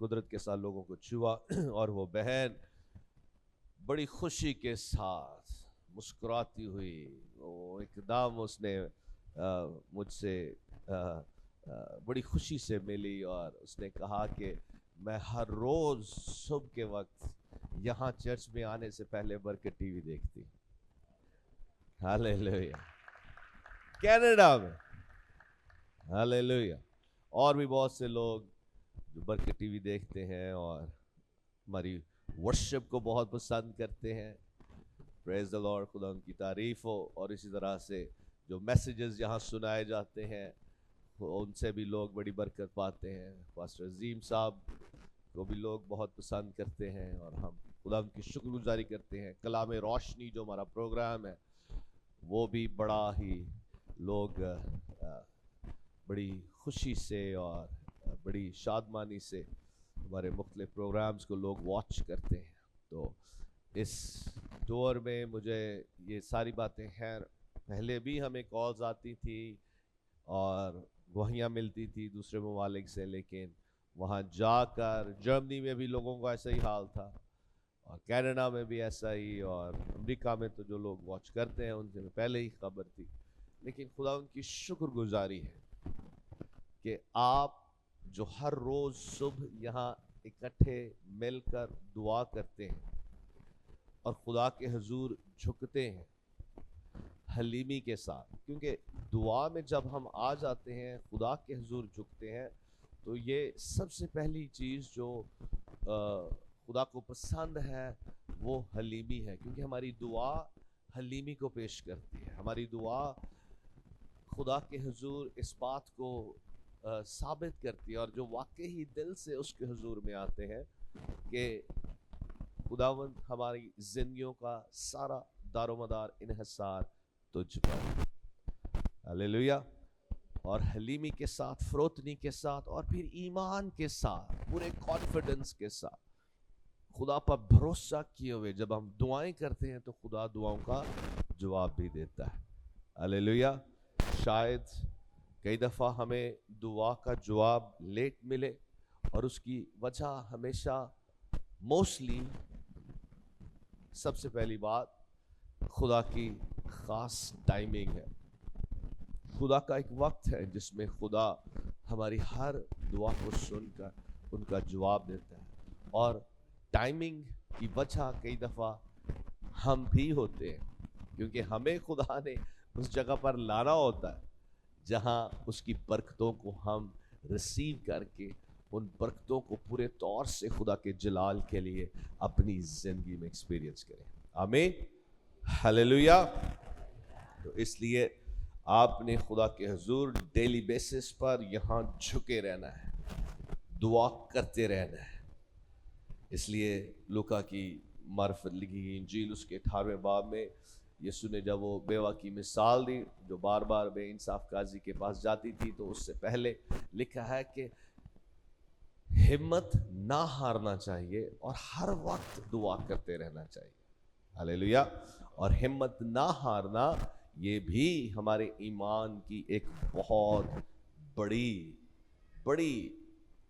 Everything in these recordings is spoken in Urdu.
قدرت کے ساتھ لوگوں کو چھوا اور وہ بہن بڑی خوشی کے ساتھ مسکراتی ہوئی وہ ایک دم اس نے مجھ سے بڑی خوشی سے ملی اور اس نے کہا کہ میں ہر روز صبح کے وقت یہاں چرچ میں آنے سے پہلے برکت ٹی وی دیکھتی. ہاللیلویا. کینیڈا میں. ہاللیلویا. اور بھی بہت سے لوگ جو برکت ٹی وی دیکھتے ہیں اور ہماری ورشپ کو بہت پسند کرتے ہیں. پریز دی لارڈ. خدا ان کی تعریف ہو. اور اسی طرح سے جو میسیجز یہاں سنائے جاتے ہیں ان سے بھی لوگ بڑی برکت پاتے ہیں. پاسٹر عظیم صاحب کو بھی لوگ بہت پسند کرتے ہیں اور ہم خدا ان کی شکر گزاری کرتے ہیں. کلام روشنی جو ہمارا پروگرام ہے وہ بھی بڑا ہی لوگ بڑی خوشی سے اور بڑی شادمانی سے ہمارے مختلف پروگرامز کو لوگ واچ کرتے ہیں. تو اس دور میں مجھے یہ ساری باتیں خیر پہلے بھی ہمیں کالز آتی تھی اور گواہیاں ملتی تھی دوسرے ممالک سے, لیکن وہاں جا کر جرمنی میں بھی لوگوں کا ایسا ہی حال تھا اور کینیڈا میں بھی ایسا ہی, اور امریکہ میں تو جو لوگ واچ کرتے ہیں ان سے پہلے ہی خبر تھی. لیکن خدا ان کی شکر گزاری ہے کہ آپ جو ہر روز صبح یہاں اکٹھے مل کر دعا کرتے ہیں اور خدا کے حضور جھکتے ہیں حلیمی کے ساتھ, کیونکہ دعا میں جب ہم آ جاتے ہیں خدا کے حضور جھکتے ہیں تو یہ سب سے پہلی چیز جو خدا کو پسند ہے وہ حلیمی ہے, کیونکہ ہماری دعا حلیمی کو پیش کرتی ہے. ہماری دعا خدا کے حضور اس بات کو ثابت کرتی ہے اور جو واقعی دل سے اس کے حضور میں آتے ہیں کہ خداوند ہماری زندگیوں کا سارا دار و مدار انحصار تجھ پر. ہاللیلویا. اور حلیمی کے ساتھ, فروتنی کے ساتھ اور پھر ایمان کے ساتھ, پورے کانفیڈنس کے ساتھ خدا پر بھروسہ کیے ہوئے جب ہم دعائیں کرتے ہیں تو خدا دعاؤں کا جواب بھی دیتا ہے. ہاللیلویا. شاید کئی دفعہ ہمیں دعا کا جواب لیٹ ملے اور اس کی وجہ ہمیشہ موسٹلی سب سے پہلی بات خدا کی خاص ٹائمنگ ہے. خدا کا ایک وقت ہے جس میں خدا ہماری ہر دعا کو سن کر ان کا جواب دیتا ہے, اور ٹائمنگ کی وجہ کئی دفعہ ہم بھی ہوتے ہیں کیونکہ ہمیں خدا نے اس جگہ پر لانا ہوتا ہے جہاں اس کی برکتوں کو ہم ریسیو کر کے ان برکتوں کو پورے طور سے خدا کے جلال کے لیے اپنی زندگی میں ایکسپیرینس کریں. آمین. ہاللیلویا. تو اس لیے آپ نے خدا کے حضور ڈیلی بیسس پر یہاں جھکے رہنا ہے, دعا کرتے رہنا ہے. اس لیے لوکا کی معرفت لکھی گئی انجیل اس کے 18ویں باب میں یسوع نے جب وہ بیوہ کی مثال دی جو بار بار بے انصاف قاضی کے پاس جاتی تھی, تو اس سے پہلے لکھا ہے کہ ہمت نہ ہارنا چاہیے اور ہر وقت دعا کرتے رہنا چاہیے. ہاللیلویا. اور ہمت نہ ہارنا یہ بھی ہمارے ایمان کی ایک بہت بڑی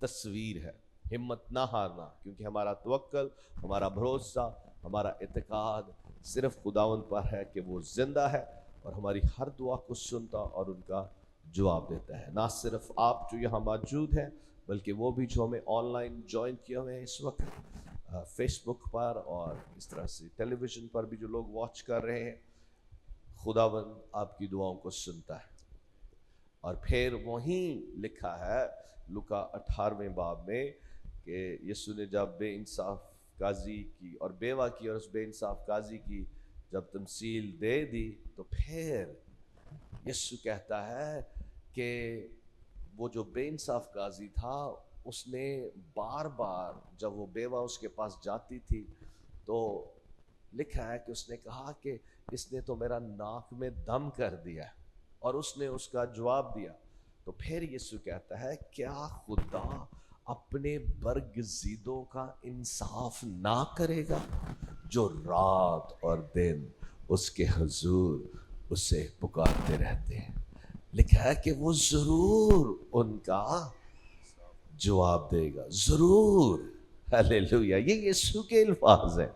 تصویر ہے. ہمت نہ ہارنا, کیونکہ ہمارا توکل, ہمارا بھروسہ, ہمارا اعتقاد صرف خداوند پر ہے کہ وہ زندہ ہے اور ہماری ہر دعا کو سنتا اور ان کا جواب دیتا ہے. نہ صرف آپ جو یہاں موجود ہیں بلکہ وہ بھی جو ہمیں آن لائن جوائن کیے ہوئے ہیں اس وقت فیس بک پر اور اس طرح سے ٹیلی ویژن پر بھی جو لوگ واچ کر رہے ہیں, خداوند آپ کی دعاؤں کو سنتا ہے. اور پھر وہیں لکھا ہے لوکا 18ویں باب میں کہ یسوع نے جب بے انصاف قاضی کی اور بیوہ کی اور اس بے انصاف قاضی کی جب تمثیل دے دی تو پھر یسوع کہتا ہے کہ وہ جو بے انصاف قاضی تھا اس نے بار بار جب وہ بیوہ اس کے پاس جاتی تھی تو لکھا ہے کہ اس نے کہا کہ اس نے تو میرا ناک میں دم کر دیا اور اس نے اس کا جواب دیا. تو پھر یسوع کہتا ہے کیا خدا اپنے برگزیدوں کا انصاف نہ کرے گا جو رات اور دن اس کے حضور اسے پکارتے رہتے ہیں. لکھا ہے کہ وہ ضرور ان کا جواب دے گا، ضرور. ہلیلویا. یہ یسوع کے الفاظ ہیں.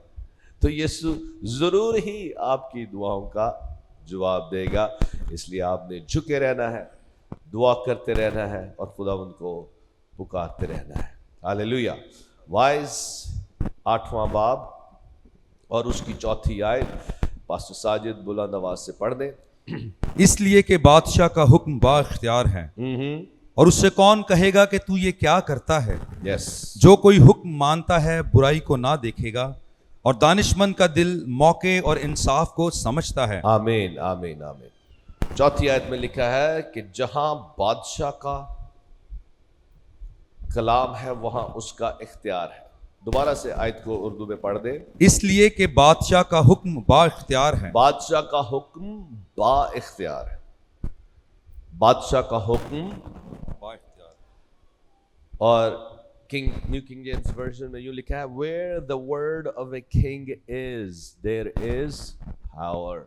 تو یسوع ضرور ہی آپ کی دعاؤں کا جواب دے گا. اس لیے آپ نے جھکے رہنا ہے، دعا کرتے رہنا ہے اور خداوند کو پکارتے رہنا ہے. ہلیلویا. وائز 8واں باب اور اس کی 4تھی آیت پاسٹر ساجد بلند آواز سے پڑھ دیں. اس لیے کہ بادشاہ کا حکم با اختیار ہے، اور اس سے کون کہے گا کہ تو یہ کیا کرتا ہے؟ یس. جو کوئی حکم مانتا ہے برائی کو نہ دیکھے گا، اور دانشمند کا دل موقع اور انصاف کو سمجھتا ہے. آمین آمین آمین. 4تھی آیت میں لکھا ہے کہ جہاں بادشاہ کا کلام ہے وہاں اس کا اختیار ہے. دوبارہ سے آیت کو اردو میں پڑھ دیں. اس لیے کہ بادشاہ کا حکم با اختیار ہے. بادشاہ کا حکم با اختیار ہے. بادشاہ کا حکم. اور نیو کنگ جیمز ورژن میں یوں لکھا ہے where the word of a king is there is power.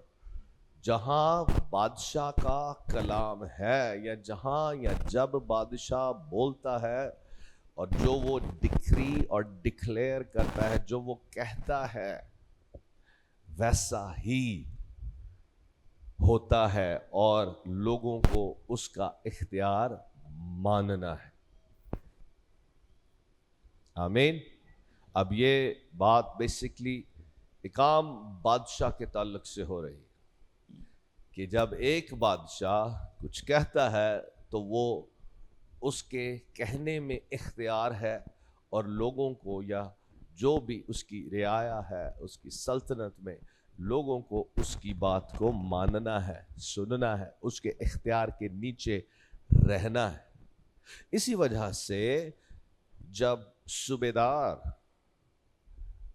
جہاں بادشاہ کا کلام ہے یا جہاں یا جب بادشاہ بولتا ہے اور جو وہ ڈکری اور ڈکلیئر کرتا ہے، جو وہ کہتا ہے ویسا ہی ہوتا ہے اور لوگوں کو اس کا اختیار ماننا ہے. آمین. اب یہ بات بیسکلی ایک عام بادشاہ کے تعلق سے ہو رہی ہے کہ جب ایک بادشاہ کچھ کہتا ہے تو وہ اس کے کہنے میں اختیار ہے اور لوگوں کو یا جو بھی اس کی رعایا ہے اس کی سلطنت میں لوگوں کو اس کی بات کو ماننا ہے، سننا ہے، اس کے اختیار کے نیچے رہنا ہے. اسی وجہ سے جب صوبیدار،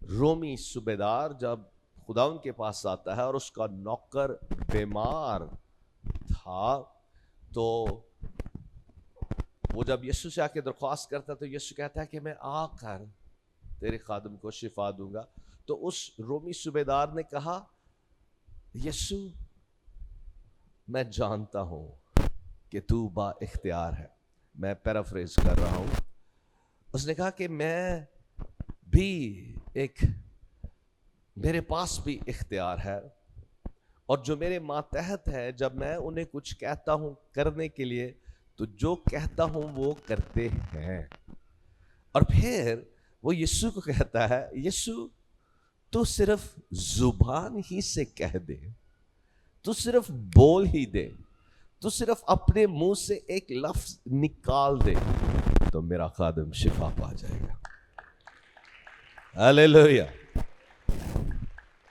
رومی صوبیدار جب خداوند کے پاس آتا ہے اور اس کا نوکر بیمار تھا تو وہ جب یسوع سے آ کے درخواست کرتا تو یسوع کہتا ہے کہ میں آ کر تیرے خادم کو شفا دوں گا. تو اس رومی صوبیدار نے کہا یسوع میں جانتا ہوں کہ تو با اختیار ہے. میں پیرافریز کر رہا ہوں. اس نے کہا کہ میں بھی میرے پاس بھی اختیار ہے اور جو میرے ماتحت ہے جب میں انہیں کچھ کہتا ہوں کرنے کے لیے تو جو کہتا ہوں وہ کرتے ہیں. اور پھر وہ یسوع کو کہتا ہے یسوع تو صرف زبان ہی سے کہہ دے، تو صرف بول ہی دے، تو صرف اپنے منہ سے ایک لفظ نکال دے تو میرا خادم شفا پا جائے گا. ہلیلویا.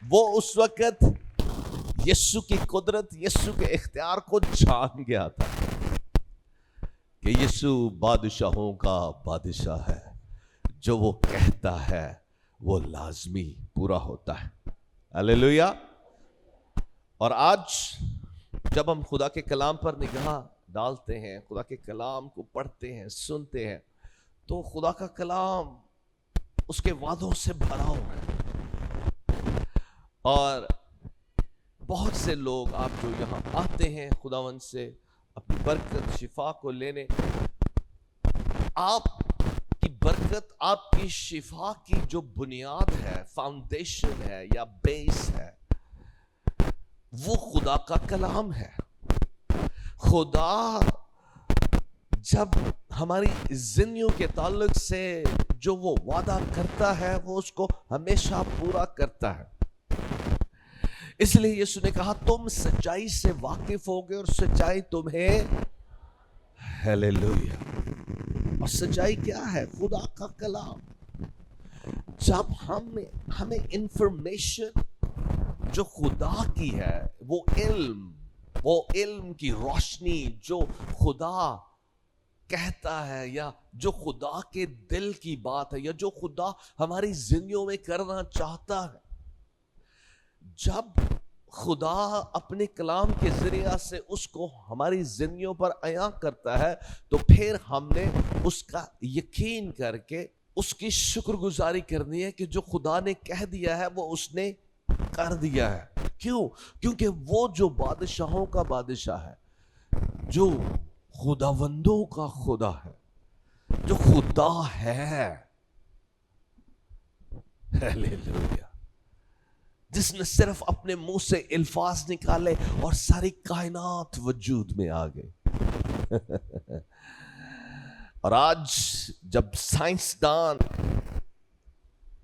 وہ اس وقت یسوع کی قدرت، یسوع کے اختیار کو جان گیا تھا کہ یسوع بادشاہوں کا بادشاہ ہے. جو وہ کہتا ہے وہ لازمی پورا ہوتا ہے. ہلیلویا. اور آج جب ہم خدا کے کلام پر نگاہ ڈالتے ہیں، خدا کے کلام کو پڑھتے ہیں، سنتے ہیں، تو خدا کا کلام اس کے وعدوں سے بھرا ہوا ہے. اور بہت سے لوگ آپ جو یہاں آتے ہیں خداوند سے اپنی برکت شفا کو لینے، آپ کی برکت، آپ کی شفا کی جو بنیاد ہے، فاؤنڈیشن ہے یا بیس ہے، وہ خدا کا کلام ہے. خدا جب ہماری زندگیوں کے تعلق سے جو وہ وعدہ کرتا ہے وہ اس کو ہمیشہ پورا کرتا ہے. اس لیے یسوع نے کہا تم سچائی سے واقف ہوگے اور سچائی تمہیں. ہلیلویا. اور سچائی کیا ہے؟ خدا کا کلام. جب ہمیں انفارمیشن جو خدا کی ہے، وہ علم کی روشنی جو خدا کہتا ہے یا جو خدا کے دل کی بات ہے یا جو خدا ہماری زندگیوں میں کرنا چاہتا ہے، جب خدا اپنے کلام کے ذریعہ سے اس کو ہماری زندگیوں پر عیاں کرتا ہے تو پھر ہم نے اس کا یقین کر کے اس کی شکر گزاری کرنی ہے کہ جو خدا نے کہہ دیا ہے وہ اس نے کر دیا ہے. کیوں؟ کیونکہ وہ جو بادشاہوں کا بادشاہ ہے، جو خداوندوں کا خدا ہے، جو خدا ہے، ہیلیلویا، جس نے صرف اپنے منہ سے الفاظ نکالے اور ساری کائنات وجود میں آ گئی۔ اور آج جب سائنسدان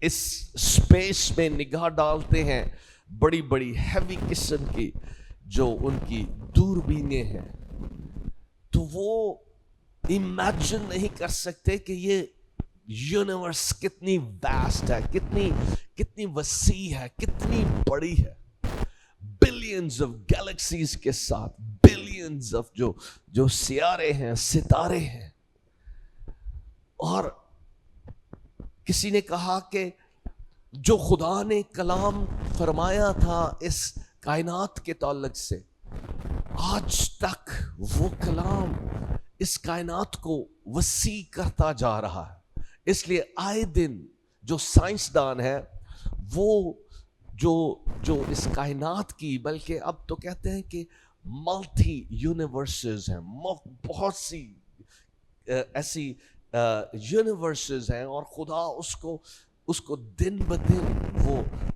اس سپیس میں نگاہ ڈالتے ہیں، بڑی بڑی ہیوی قسم کی جو ان کی دوربینیں ہیں، تو وہ امیجن نہیں کر سکتے کہ یہ یونیورس کتنی واسٹ ہے، کتنی وسیع ہے، کتنی بڑی ہے، بلینز آف گیلیکسیز کے ساتھ، بلینز آف جو سیارے ہیں، ستارے ہیں۔ اور کسی نے کہا کہ جو خدا نے کلام فرمایا تھا اس کائنات کے تعلق سے، آج تک وہ کلام اس کائنات کو وسیع کرتا جا رہا ہے۔ اس لیے آئے دن جو سائنسدان ہے وہ جو اس کائنات کی، بلکہ اب تو کہتے ہیں کہ ملٹی یونیورسز ہیں، بہت سی ایسی یونیورسز ہیں، اور خدا اس کو دن بدن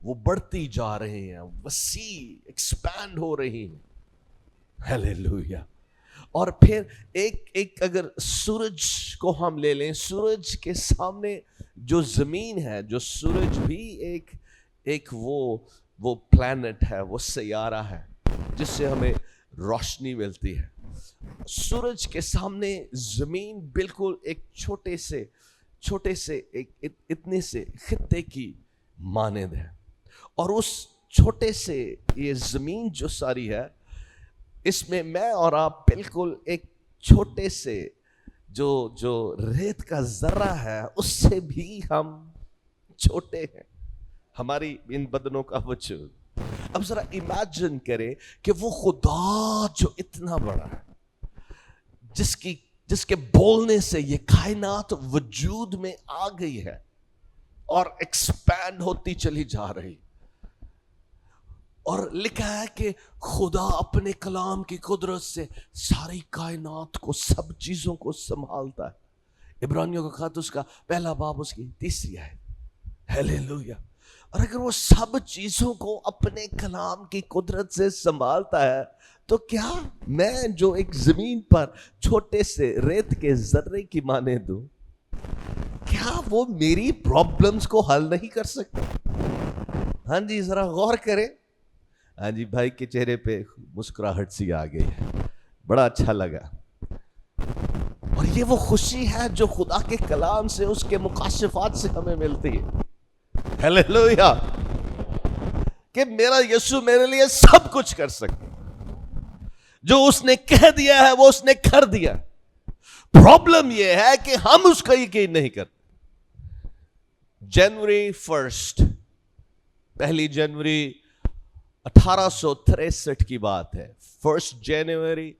وہ بڑھتی جا رہے ہیں، وسیع ایکسپینڈ ہو رہی ہیں۔ ہیلیلویا۔ اور پھر ایک اگر سورج کو ہم لے لیں، سورج کے سامنے جو زمین ہے، جو سورج بھی ایک وہ پلانٹ ہے، وہ سیارہ ہے جس سے ہمیں روشنی ملتی ہے۔ سورج کے سامنے زمین بالکل ایک چھوٹے سے اتنے سے خطے کی مانند ہے، اور اس چھوٹے سے یہ زمین جو ساری ہے، اس میں میں اور آپ بالکل ایک چھوٹے سے جو ریت کا ذرہ ہے، اس سے بھی ہم چھوٹے ہیں، ہماری ان بدنوں کا وجود۔ اب ذرا امیجن کریں کہ وہ خدا جو اتنا بڑا ہے، جس کے بولنے سے یہ کائنات وجود میں آ گئی ہے اور ایکسپینڈ ہوتی چلی جا رہی، اور لکھا ہے کہ خدا اپنے کلام کی قدرت سے ساری کائنات کو، سب چیزوں کو سنبھالتا ہے۔ عبرانیوں کا خط اس کا 1 باب اس کی 3 آیت۔ ہیلیلویا۔ اور اگر وہ سب چیزوں کو اپنے کلام کی قدرت سے سنبھالتا ہے، تو کیا میں جو ایک زمین پر چھوٹے سے ریت کے ذرے کی مانند ہوں، کیا وہ میری پرابلمز کو حل نہیں کر سکتا؟ ہاں جی، ذرا غور کریں۔ ہاں جی، بھائی کے چہرے پہ مسکراہٹ سی آ گئی ہے، بڑا اچھا لگا۔ اور یہ وہ خوشی ہے جو خدا کے کلام سے، اس کے مکاشفات سے ہمیں ملتی ہے۔ ہیلیلویا، کہ میرا یسوع میرے لیے سب کچھ کر سکتا، جو اس نے کہہ دیا ہے وہ اس نے کر دیا۔ پرابلم یہ ہے کہ ہم اس کا یقین نہیں کرتے۔ جنوری 1 جنوری 1863 کی بات ہے۔ 1 جنوری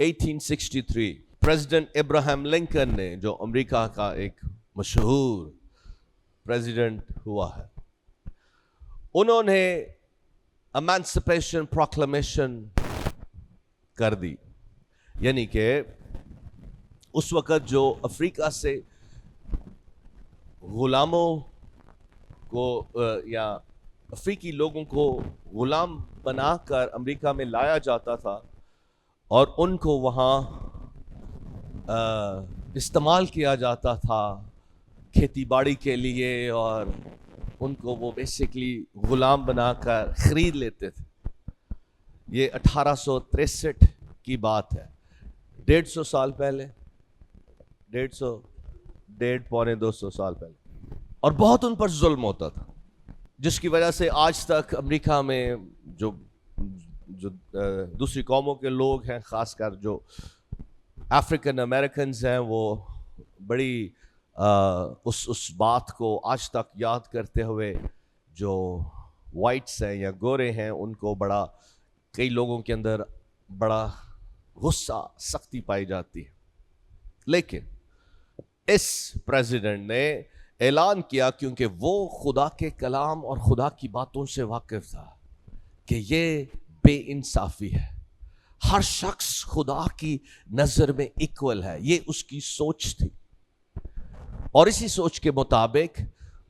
1863 پریزیڈنٹ ابراہیم لنکن نے، جو امریکہ کا ایک مشہور پریزیڈنٹ ہوا ہے، انہوں نے ایمانسپیشن پروکلمیشن کر دی، یعنی کہ اس وقت جو افریقہ سے غلاموں کو یا افریقی لوگوں کو غلام بنا کر امریکہ میں لایا جاتا تھا، اور ان کو وہاں استعمال کیا جاتا تھا کھیتی باڑی کے لیے، اور ان کو وہ بیسیکلی غلام بنا کر خرید لیتے تھے۔ یہ 1863 کی بات ہے، 150 سال پہلے، 150-150 سال پہلے، اور بہت ان پر ظلم ہوتا تھا، جس کی وجہ سے آج تک امریکہ میں جو دوسری قوموں کے لوگ ہیں، خاص کر جو افریقن امریکنز ہیں، وہ بڑی اس بات کو آج تک یاد کرتے ہوئے، جو وائٹس ہیں یا گورے ہیں، ان کو بڑا، کئی لوگوں کے اندر بڑا غصہ، سختی پائی جاتی ہے۔ لیکن اس پریزیڈنٹ نے اعلان کیا، کیونکہ وہ خدا کے کلام اور خدا کی باتوں سے واقف تھا، کہ یہ بے انصافی ہے، ہر شخص خدا کی نظر میں ایکول ہے، یہ اس کی سوچ تھی۔ اور اسی سوچ کے مطابق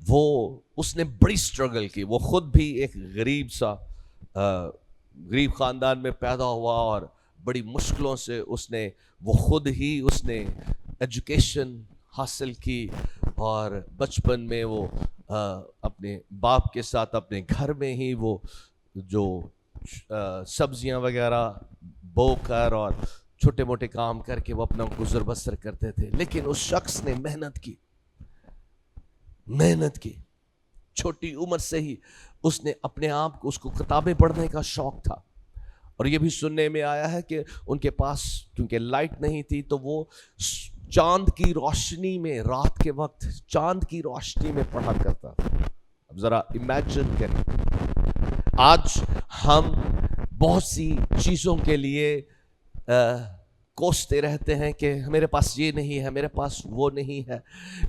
وہ اس نے بڑی سٹرگل کی. وہ خود بھی ایک غریب خاندان میں پیدا ہوا اور بڑی مشکلوں سے وہ خود ہی ایجوکیشن حاصل کی, اور بچپن میں وہ اپنے باپ کے ساتھ اپنے گھر میں ہی وہ جو سبزیاں وغیرہ بو کر اور چھوٹے موٹے کام کر کے وہ اپنا گزر بسر کرتے تھے. لیکن اس شخص نے محنت کی. چھوٹی عمر سے ہی اس نے اپنے آپ کو, اس کو کتابیں پڑھنے کا شوق تھا. اور یہ بھی سننے میں آیا ہے کہ ان کے پاس کیونکہ لائٹ نہیں تھی تو وہ چاند کی روشنی میں, رات کے وقت چاند کی روشنی میں پڑھا کرتا تھا. اب ذرا امیجن کریں, آج ہم بہت سی چیزوں کے لیے کوستے رہتے ہیں کہ میرے پاس یہ نہیں ہے, میرے پاس وہ نہیں ہے,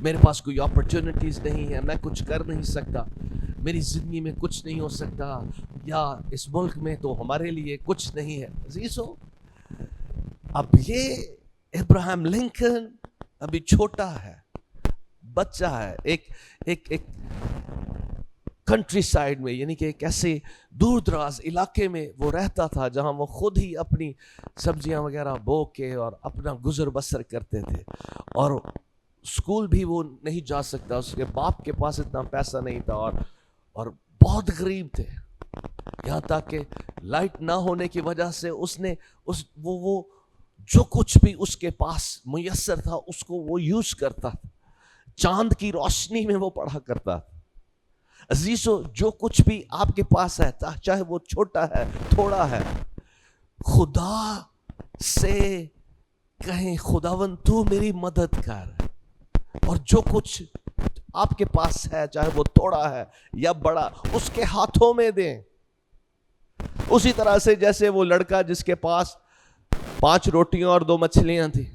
میرے پاس کوئی اپرچونٹیز نہیں ہے, میں کچھ کر نہیں سکتا, میری زندگی میں کچھ نہیں ہو سکتا, یا اس ملک میں تو ہمارے لیے کچھ نہیں ہے. عزیزو, اب یہ ابراہیم لنکن ابھی چھوٹا ہے, بچہ ہے, ایک کنٹری سائڈ میں, یعنی کہ ایک ایسے دور دراز علاقے میں وہ رہتا تھا جہاں وہ خود ہی اپنی سبزیاں وغیرہ بو کے اور اپنا گزر بسر کرتے تھے. اور اسکول بھی وہ نہیں جا سکتا, اس کے باپ کے پاس اتنا پیسہ نہیں تھا, اور بہت غریب تھے. یہاں تک کہ لائٹ نہ ہونے کی وجہ سے اس نے وہ جو کچھ بھی اس کے پاس میسر تھا اس کو وہ یوز کرتا تھا. چاند کی روشنی میں وہ پڑھا کرتا تھا. عزیزو, جو کچھ بھی آپ کے پاس ہے, چاہے وہ چھوٹا ہے تھوڑا ہے, خدا سے کہیں خداوند تو میری مدد کر, اور جو کچھ آپ کے پاس ہے چاہے وہ تھوڑا ہے یا بڑا اس کے ہاتھوں میں دیں. اسی طرح سے جیسے وہ لڑکا جس کے پاس 5 روٹیاں اور 2 مچھلیاں تھیں,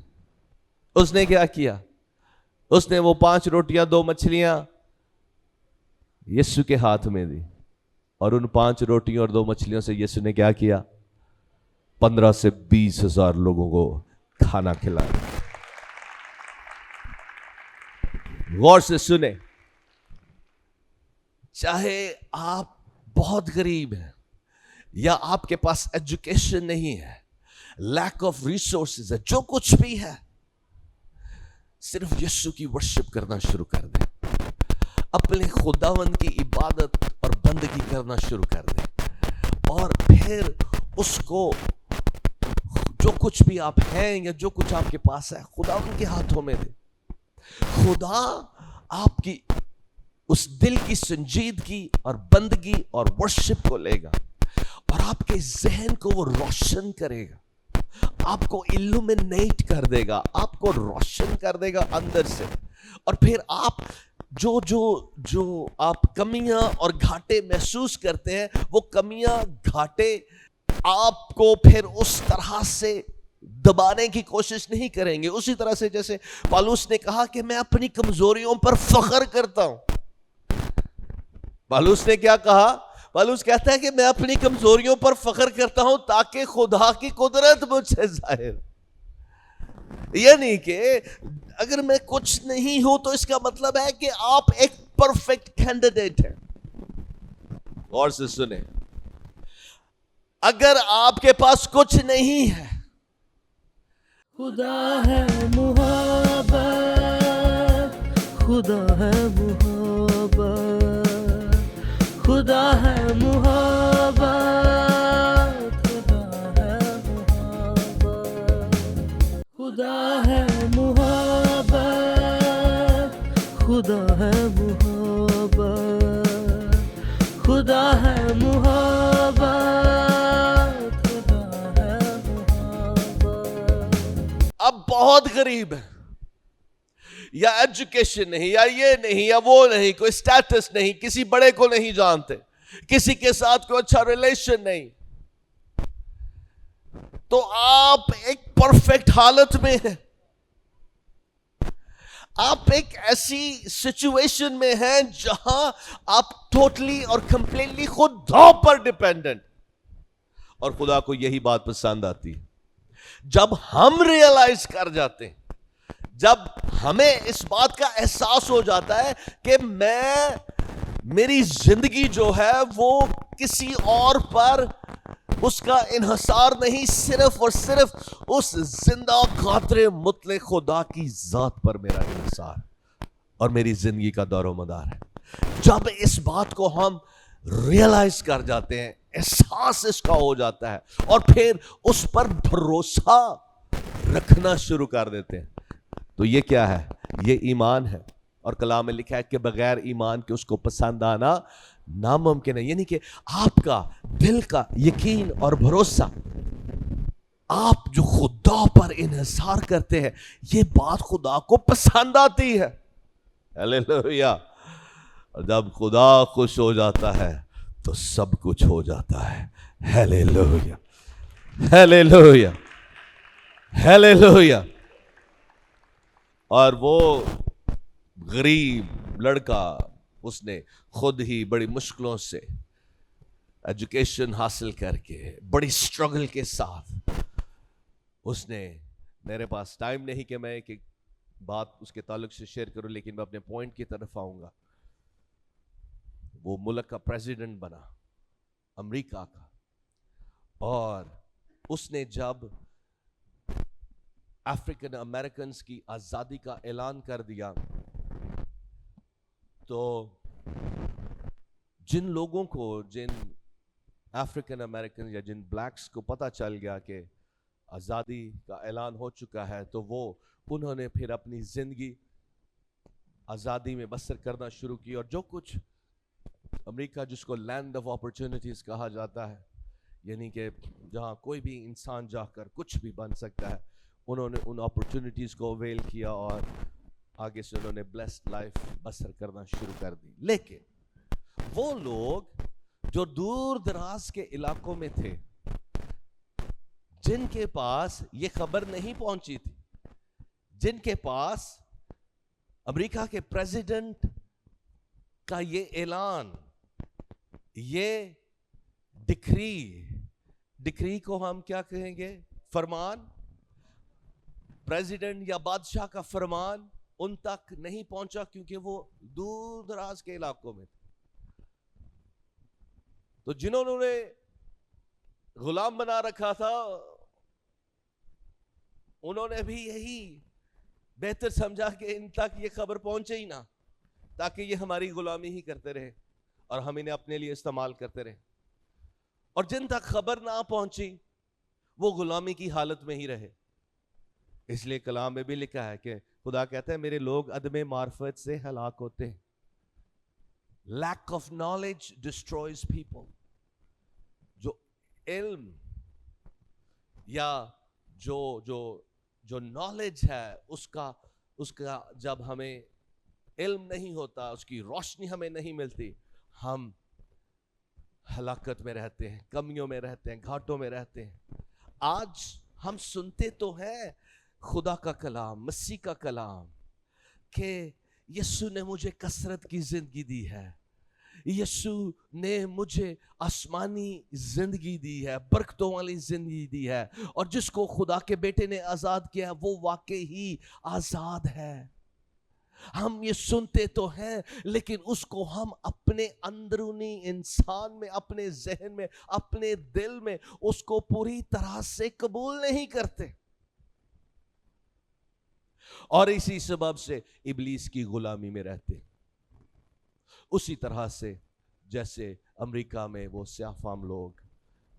اس نے کیا کیا, اس نے وہ 5 روٹیاں 2 مچھلیاں یسوع کے ہاتھ میں دی, اور ان 5 روٹیوں اور 2 مچھلیوں سے یسوع نے کیا کیا, 15 سے 20 ہزار لوگوں کو کھانا کھلایا. غور سے سنیں, چاہے آپ بہت غریب ہیں یا آپ کے پاس ایجوکیشن نہیں ہے, لیک آف ریسورسز ہے, جو کچھ بھی ہے, صرف یسوع کی ورشپ کرنا شروع کر دیں, اپنے خداوند کی عبادت اور بندگی کرنا شروع کر دیں, اور پھر اس کو جو کچھ بھی آپ ہیں یا جو کچھ آپ کے پاس ہے خداوند کے ہاتھوں میں دیں. خدا آپ کی اس دل کی سنجیدگی اور بندگی اور ورشپ کو لے گا, اور آپ کے ذہن کو وہ روشن کرے گا, آپ کو ایلومینیٹ کر دے گا, آپ کو روشن کر دے گا اندر سے. اور پھر آپ جو آپ کمیاں اور گھاٹے محسوس کرتے ہیں, وہ کمیاں گھاٹے آپ کو پھر اس طرح سے دبانے کی کوشش نہیں کریں گے. اسی طرح سے جیسے پالوس نے کہا کہ میں اپنی کمزوریوں پر فخر کرتا ہوں. پالوس نے کیا کہا, پالوس کہتا ہے کہ میں اپنی کمزوریوں پر فخر کرتا ہوں تاکہ خدا کی قدرت مجھ سے ظاہر. یعنی کہ اگر میں کچھ نہیں ہوں تو اس کا مطلب ہے کہ آپ ایک پرفیکٹ کینڈیڈیٹ ہیں. غور سے سنیں, اگر آپ کے پاس کچھ نہیں ہے, خدا ہے محبت, خدا ہے محبت, خدا ہے محبت, خدا ہے محبت, خدا ہے محبت, خدا ہے محبت, خدا ہے محبت, خدا ہے محبت. اب بہت غریب ہے, یا ایجوکیشن نہیں, یا یہ نہیں, یا وہ نہیں, کوئی سٹیٹس نہیں, کسی بڑے کو نہیں جانتے, کسی کے ساتھ کوئی اچھا ریلیشن نہیں, تو آپ ایک پرفیکٹ حالت میں ہیں. آپ ایک ایسی سچویشن میں ہیں جہاں آپ ٹوٹلی اور کمپلیٹلی خدا پر ڈیپینڈنٹ. اور خدا کو یہی بات پسند آتی ہے جب ہم ریئلائز کر جاتے ہیں جب ہمیں اس بات کا احساس ہو جاتا ہے کہ میری زندگی جو ہے وہ کسی اور پر اس کا انحصار نہیں، صرف اور صرف اس زندہ قادر مطلق خدا کی ذات پر میرا انحصار اور میری زندگی کا دور و مدار ہے۔ جب اس بات کو ہم ریئلائز کر جاتے ہیں، احساس اس کا ہو جاتا ہے، اور پھر اس پر بھروسہ رکھنا شروع کر دیتے ہیں، تو یہ کیا ہے؟ یہ ایمان ہے۔ اور کلام میں لکھا ہے کہ بغیر ایمان کے اس کو پسند آنا ناممکن ہے۔ یعنی کہ آپ کا دل کا یقین اور بھروسہ، آپ جو خدا پر انحصار کرتے ہیں، یہ بات خدا کو پسند آتی ہے۔ ہلیلویا۔ اور جب خدا خوش ہو جاتا ہے تو سب کچھ ہو جاتا ہے۔ ہلیلویا، ہلیلویا، ہلیلویا۔ اور وہ غریب لڑکا، اس نے خود ہی بڑی مشکلوں سے ایجوکیشن حاصل کر کے، بڑی سٹرگل کے ساتھ، اس نے، میرے پاس ٹائم نہیں کہ میں ایک بات اس کے تعلق سے شیئر کروں، لیکن میں اپنے پوائنٹ کی طرف آؤں گا۔ وہ ملک کا پریزیڈنٹ بنا، امریکہ کا، اور اس نے جب افریقن امریکنز کی آزادی کا اعلان کر دیا، تو جن لوگوں کو، جن افریقن امریکن یا جن بلیکس کو پتہ چل گیا کہ آزادی کا اعلان ہو چکا ہے، تو انہوں نے پھر اپنی زندگی آزادی میں بسر کرنا شروع کی، اور جو کچھ امریکہ، جس کو لینڈ آف اپرچونٹیز کہا جاتا ہے، یعنی کہ جہاں کوئی بھی انسان جا کر کچھ بھی بن سکتا ہے، انہوں نے ان اپرچونٹیز کو اویل کیا، اور آگے سے انہوں نے بلیسڈ لائف بسر کرنا شروع کر دی۔ لیکن وہ لوگ جو دور دراز کے علاقوں میں تھے، جن کے پاس یہ خبر نہیں پہنچی تھی، جن کے پاس امریکہ کے پریزیڈنٹ کا یہ اعلان، یہ ڈکری کو ہم کیا کہیں گے؟ فرمان، پریزیڈنٹ یا بادشاہ کا فرمان ان تک نہیں پہنچا، کیونکہ وہ دور دراز کے علاقوں میں تھے۔ تو جنہوں نے غلام بنا رکھا تھا، انہوں نے بھی یہی بہتر سمجھا کہ ان تک یہ خبر پہنچے ہی نہ، تاکہ یہ ہماری غلامی ہی کرتے رہے اور ہم انہیں اپنے لیے استعمال کرتے رہے۔ اور جن تک خبر نہ پہنچی، وہ غلامی کی حالت میں ہی رہے۔ اس لیے کلام میں بھی لکھا ہے کہ خدا کہتا ہے میرے لوگ عدم معرفت سے ہلاک ہوتے ہیں۔ Lack of knowledge destroys people. جو علم یا جو نالج ہے، اس کا جب ہمیں علم نہیں ہوتا، اس کی روشنی ہمیں نہیں ملتی، ہم ہلاکت میں رہتے ہیں، کمیوں میں رہتے ہیں، گھاٹوں میں رہتے ہیں۔ آج ہم سنتے تو ہیں خدا کا کلام، مسیح کا کلام، کہ یسوع نے مجھے کثرت کی زندگی دی ہے، یسوع نے مجھے آسمانی زندگی دی ہے، برکتوں والی زندگی دی ہے، اور جس کو خدا کے بیٹے نے آزاد کیا ہے وہ واقعی ہی آزاد ہے۔ ہم یہ سنتے تو ہیں، لیکن اس کو ہم اپنے اندرونی انسان میں، اپنے ذہن میں، اپنے دل میں اس کو پوری طرح سے قبول نہیں کرتے، اور اسی سبب سے ابلیس کی غلامی میں رہتے۔ اسی طرح سے جیسے امریکہ میں وہ سیاہ فام لوگ،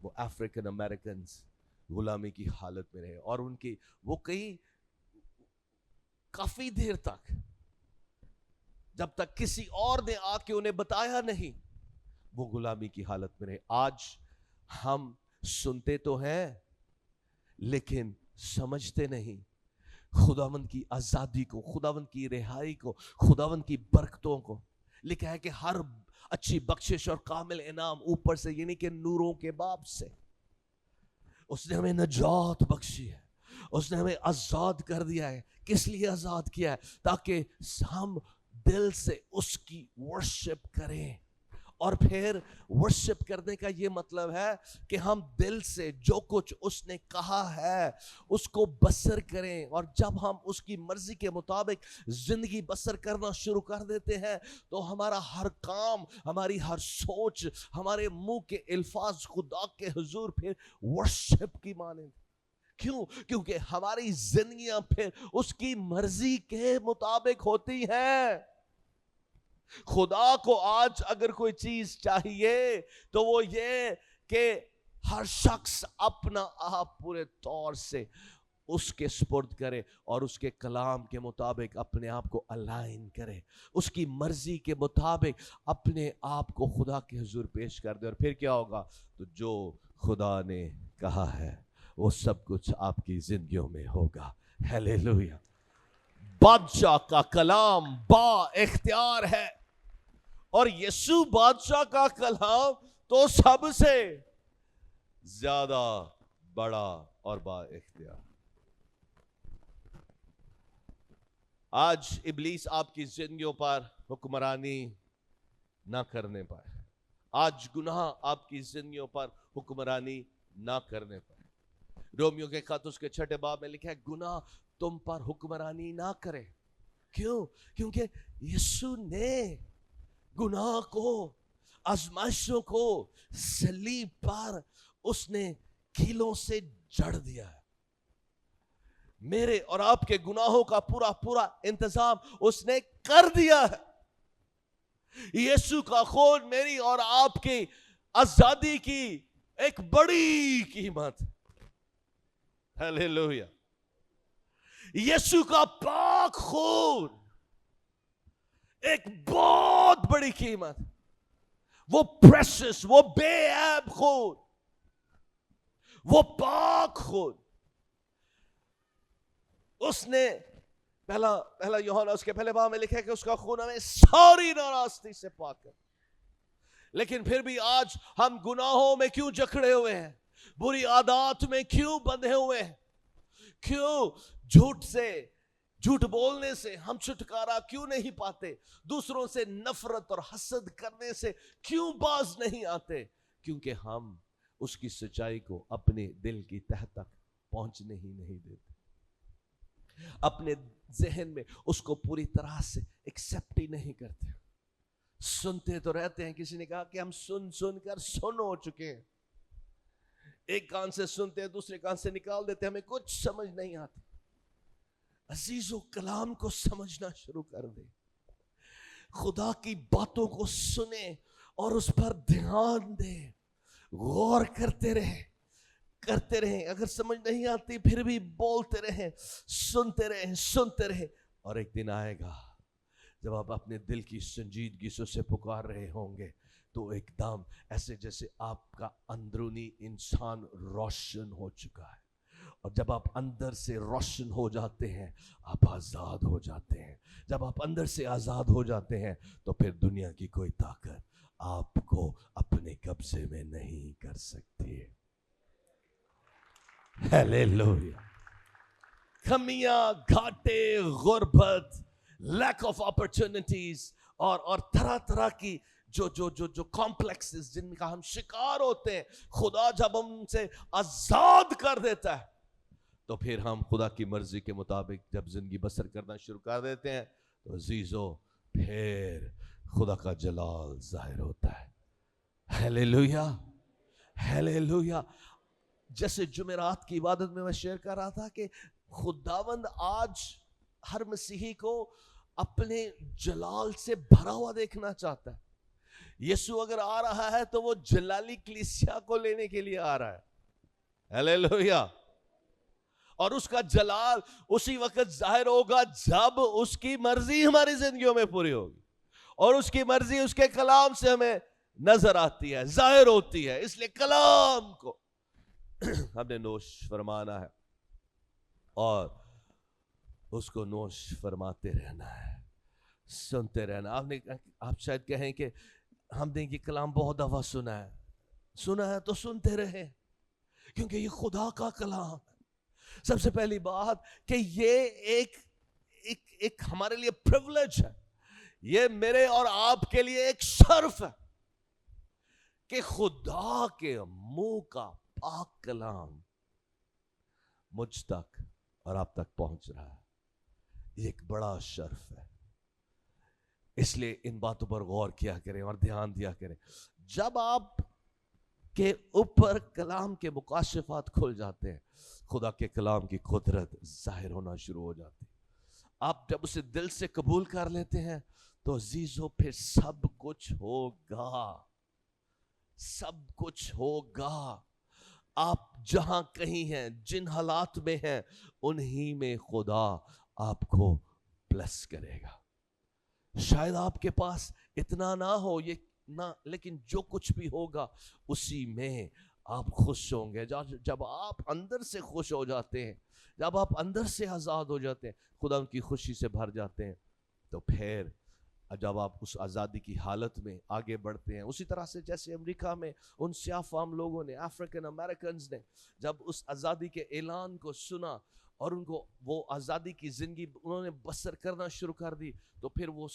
وہ افریقن امریکنز غلامی کی حالت میں رہے، اور ان کی وہ کافی دیر تک، جب تک کسی اور نے آ کے انہیں بتایا نہیں، وہ غلامی کی حالت میں رہے۔ آج ہم سنتے تو ہیں لیکن سمجھتے نہیں خداوند کی آزادی کو، خداوند کی رہائی کو، خداوند کی برکتوں کو۔ لکھا ہے کہ ہر اچھی بخشش اور کامل انعام اوپر سے، یعنی کہ نوروں کے باب سے، اس نے ہمیں نجات بخشی ہے، اس نے ہمیں آزاد کر دیا ہے۔ کس لیے آزاد کیا ہے؟ تاکہ ہم دل سے اس کی ورشپ کریں اور پھر ورشپ کرنے کا یہ مطلب ہے کہ ہم دل سے جو کچھ اس نے کہا ہے اس کو بسر کریں, اور جب ہم اس کی مرضی کے مطابق زندگی بسر کرنا شروع کر دیتے ہیں تو ہمارا ہر کام, ہماری ہر سوچ, ہمارے منہ کے الفاظ خدا کے حضور پھر ورشپ کی مانند. کیوں؟ کیونکہ ہماری زندگیاں پھر اس کی مرضی کے مطابق ہوتی ہیں. خدا کو آج اگر کوئی چیز چاہیے تو وہ یہ کہ ہر شخص اپنا آپ پورے طور سے اس کے سپرد کرے اور اس کے کلام کے مطابق اپنے آپ کو الائن کرے, اس کی مرضی کے مطابق اپنے آپ کو خدا کے حضور پیش کر دے. اور پھر کیا ہوگا؟ تو جو خدا نے کہا ہے وہ سب کچھ آپ کی زندگیوں میں ہوگا. ہیلیلویا. بادشاہ کا کلام با اختیار ہے, اور یسوع بادشاہ کا کلام تو سب سے زیادہ بڑا اور با اختیار. آج ابلیس آپ کی زندگیوں پر حکمرانی نہ کرنے پائے, آج گناہ آپ کی زندگیوں پر حکمرانی نہ کرنے پائے. رومیو کے خط اس کے 6 باب میں لکھا ہے گناہ تم پر حکمرانی نہ کرے. کیوں؟ کیونکہ یسوع نے گناہ کو, آزمائشوں کو صلیب پر اس نے کیلوں سے جڑ دیا ہے. میرے اور آپ کے گناہوں کا پورا انتظام اس نے کر دیا ہے. یسوع کا خون میری اور آپ کی آزادی کی ایک بڑی قیمت. ہیلیلویا. یسوع کا پاک خون ایک بہت بڑی قیمت, وہ پریشس, وہ بے عیب خون, وہ پاک خون. اس نے پہلا یوحنا اس کے پہلے باب میں لکھا ہے کہ اس کا خون ہمیں ساری ناراستی سے پاک ہے. لیکن پھر بھی آج ہم گناہوں میں کیوں جکڑے ہوئے ہیں, بری عادات میں کیوں بندھے ہوئے ہیں, کیوں جھوٹ بولنے سے ہم چھٹکارا کیوں نہیں پاتے, دوسروں سے نفرت اور حسد کرنے سے کیوں باز نہیں آتے؟ کیونکہ ہم اس کی سچائی کو اپنے دل کی تہ تک پہنچنے ہی نہیں دیتے, اپنے ذہن میں اس کو پوری طرح سے ایکسپٹ ہی نہیں کرتے. سنتے تو رہتے ہیں, کسی نے کہا کہ ہم سن کر سن ہو چکے ہیں, ایک کان سے سنتے ہیں دوسرے کان سے نکال دیتے ہیں, ہمیں کچھ سمجھ نہیں آتی. عزیزو, کلام کو سمجھنا شروع کر دیں, خدا کی باتوں کو سنیں اور اس پر دھیان دیں, غور کرتے رہیں. اگر سمجھ نہیں آتی پھر بھی بولتے رہیں, سنتے رہیں. اور ایک دن آئے گا جب آپ اپنے دل کی سنجیدگی سے اسے پکار رہے ہوں گے تو ایک دم ایسے جیسے آپ کا اندرونی انسان روشن ہو چکا ہے. اور جب آپ اندر سے روشن ہو جاتے ہیں آپ آزاد ہو جاتے ہیں. جب آپ اندر سے آزاد ہو جاتے ہیں تو پھر دنیا کی کوئی طاقت آپ کو اپنے قبضے میں نہیں کر سکتی. ہیلیلویا. کمیاں, گھاٹے, غربت, لیک آف اپرچونٹیز اور طرح کی جو کمپلیکسز جن کا ہم شکار ہوتے ہیں, خدا جب ہم سے آزاد کر دیتا ہے تو پھر ہم خدا کی مرضی کے مطابق جب زندگی بسر کرنا شروع کر دیتے ہیں تو عزیزو پھر خدا کا جلال ظاہر ہوتا ہے. Hallelujah, hallelujah. جیسے جمعرات کی عبادت میں شیئر کر رہا تھا کہ خداوند آج ہر مسیحی کو اپنے جلال سے بھرا ہوا دیکھنا چاہتا ہے. یسوع اگر آ رہا ہے تو وہ جلالی کلیسیا کو لینے کے لیے آ رہا ہے. ہیلیلویا. اور اس کا جلال اسی وقت ظاہر ہوگا جب اس کی مرضی ہماری زندگیوں میں پوری ہوگی, اور اس کی مرضی اس کے کلام سے ہمیں نظر آتی ہے, ظاہر ہوتی ہے. اس لیے کلام کو ہم نے نوش فرمانا ہے اور اس کو نوش فرماتے رہنا ہے, سنتے رہنا. آپ شاید کہیں کہ ہم نے یہ کلام بہت دفعہ سنا ہے تو سنتے رہیں, کیونکہ یہ خدا کا کلام ہے. سب سے پہلی بات کہ یہ ایک ہمارے لیے پریولیج ہے, یہ میرے اور آپ کے لیے ایک شرف ہے. کہ خدا کے منہ کا پاک کلام مجھ تک اور آپ تک پہنچ رہا ہے، یہ ایک بڑا شرف ہے۔ اس لیے ان باتوں پر غور کیا کریں اور دھیان دیا کریں۔ جب آپ کے اوپر کلام کے مکاشفات کھل جاتے ہیں، خدا کے کلام کی قدرت ظاہر ہونا شروع ہو جاتی ہے۔ آپ جب اسے دل سے قبول کر لیتے ہیں تو عزیزو پھر سب کچھ ہوگا، سب کچھ ہوگا۔ آپ جہاں کہیں ہیں، جن حالات میں ہیں، انہی میں خدا آپ کو بلیس کرے گا۔ شاید آپ کے پاس اتنا نہ ہو یہ نہ، لیکن جو کچھ بھی ہوگا اسی میں آپ خوش ہوں گے۔ جب آپ اندر سے خوش ہو جاتے ہیں، جب آپ اندر سے آزاد ہو جاتے ہیں، خدا ان کی خوشی سے بھر جاتے ہیں، تو پھر جب آپ اس آزادی کی حالت میں آگے بڑھتے ہیں، اسی طرح سے جیسے امریکہ میں ان سیاہ فام لوگوں نے، افریقن امریکنز نے جب اس آزادی کے اعلان کو سنا اور ان کو وہ آزادی کی زندگی انہوں نے بسر کرنا شروع کر دی، تو پھر وہ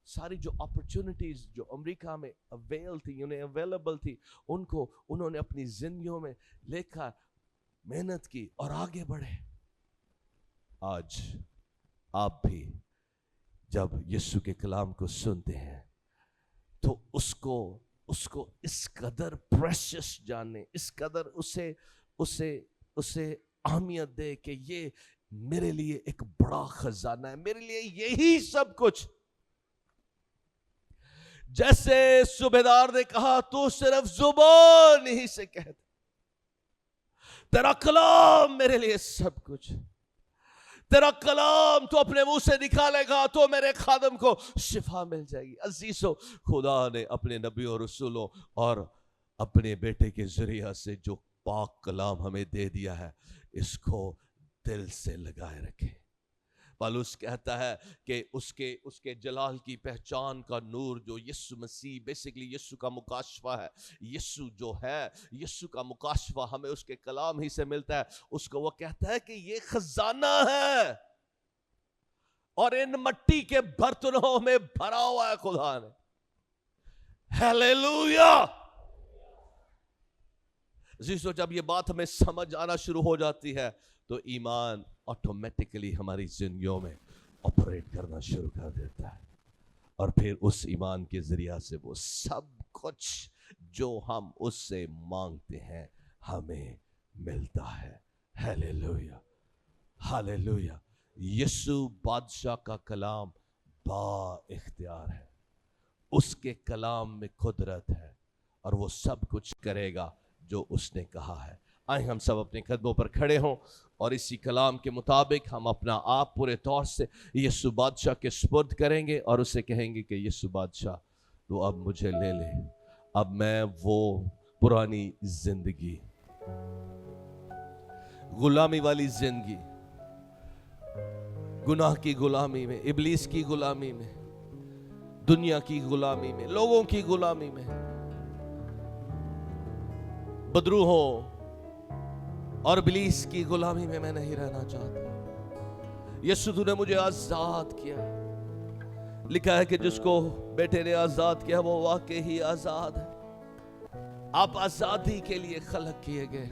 ساری جو اپرچونٹیز جو امریکہ میں اویلیبل تھی، ان کو انہوں نے اپنی زندگیوں میں لے کر محنت کی اور آگے بڑھے۔ آج آپ بھی جب یسوع کے کلام کو سنتے ہیں تو اس کو اس قدر پریشس جانیں، اس قدر اسے اہمیت دے کہ یہ میرے لیے ایک بڑا خزانہ ہے، میرے لیے یہی سب کچھ۔ جیسے صوبیدار نے کہا، تو صرف زبان ہی سے کہہ دے، تیرا کلام میرے لیے سب کچھ، تیرا کلام تو اپنے منہ سے نکالے گا تو میرے خادم کو شفا مل جائے گی۔ عزیزو، خدا نے اپنے نبیوں اور رسولوں اور اپنے بیٹے کے ذریعہ سے جو پاک کلام ہمیں دے دیا ہے، اس کو دل سے لگائے رکھیں۔ پالوس کہتا ہے کہ اس کے جلال کی پہچان کا نور جو یسوع مسیح، بیسیکلی یسوع کا مکاشفہ ہے، یسوع جو ہے، یسوع کا مکاشفہ ہمیں اس کے کلام ہی سے ملتا ہے۔ اس کو وہ کہتا ہے کہ یہ خزانہ ہے اور ان مٹی کے برتنوں میں بھرا ہوا ہے خدا نے۔ ہیلیلویا! عزیزو، جب یہ بات ہمیں سمجھ آنا شروع ہو جاتی ہے تو ایمان آٹومیٹکلی ہماری زندگیوں میں آپریٹ کرنا شروع کر دیتا ہے، اور پھر اس ایمان کے ذریعہ سے وہ سب کچھ جو ہم اس سے مانگتے ہیں ہمیں ملتا ہے۔ Hallelujah, hallelujah! یسوع بادشاہ کا کلام با اختیار ہے، اس کے کلام میں قدرت ہے اور وہ سب کچھ کرے گا جو اس نے کہا ہے۔ آئیں ہم سب اپنے قدموں پر کھڑے ہوں اور اسی کلام کے مطابق ہم اپنا آپ پورے طور سے یسوع بادشاہ کے سپرد کریں گے اور اسے کہیں گے کہ یسوع بادشاہ تو اب مجھے لے لے، اب میں وہ پرانی زندگی، غلامی والی زندگی، گناہ کی غلامی میں، ابلیس کی غلامی میں، دنیا کی غلامی میں، لوگوں کی غلامی میں، بدروحوں اور ابلیس کی غلامی میں نہیں رہنا چاہتا۔ یسوع تو نے مجھے آزاد کیا۔ لکھا ہے کہ جس کو بیٹے نے آزاد کیا وہ واقعی ہی آزاد ہے۔ آپ آزادی کے لیے خلق کیے گئے،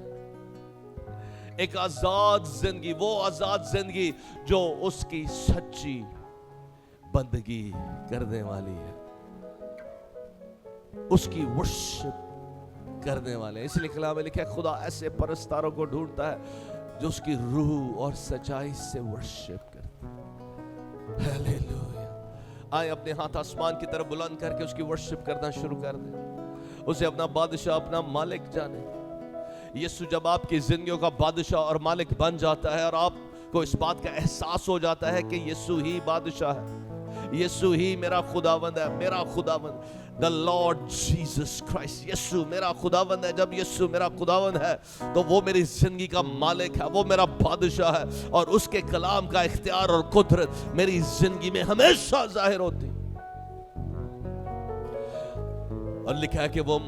ایک آزاد زندگی، وہ آزاد زندگی جو اس کی سچی بندگی کرنے والی ہے، اس کی ورشپ کرنے والے ہیں۔ اس لیے کلام میں لکھا ہے خدا ایسے پرستاروں کو ڈھونڈتا ہے جو اس کی روح اور سچائی سے ورشپ کرتے ہیں۔ ہیلیلویا! آئے اپنے ہاتھ آسمان کی طرف بلند کر کے اس کی ورشپ کرنا شروع کر دیں، اسے اپنا بادشاہ، اپنا مالک جانے۔ یسوع جب آپ کی زندگیوں کا بادشاہ اور مالک بن جاتا ہے اور آپ کو اس بات کا احساس ہو جاتا ہے کہ یسوع ہی بادشاہ ہے، یسوع ہی میرا خداوند ہے، میرا خداوند The Lord Jesus Christ، یسوع میرا خداوند ہے۔ جب یسوع میرا خداوند ہے تو وہ میری زندگی کا مالک ہے، وہ میرا بادشاہ ہے، اور اس کے کلام کا اختیار اور قدرت میری زندگی میں ہمیشہ ظاہر ہوتی۔ اور لکھا ہے کہ وہ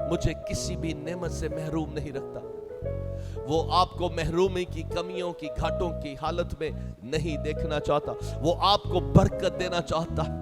مجھے کسی بھی نعمت سے محروم نہیں رکھتا۔ وہ آپ کو محرومی کی، کمیوں کی، گھاٹوں کی حالت میں نہیں دیکھنا چاہتا، وہ آپ کو برکت دینا چاہتا ہے۔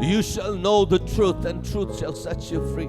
You shall know the truth and truth shall set you free.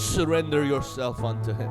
Surrender yourself unto him.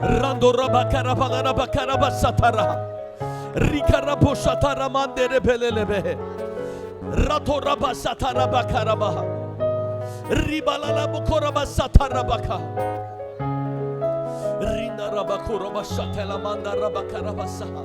Rando rabakara balana bakara basatara. Rikara poshatara mandere belelebe. Rato rabasatara bakara baha. Ribalala bukora basatara baka. Rinda rabakura bashatela manda rabakara basaha.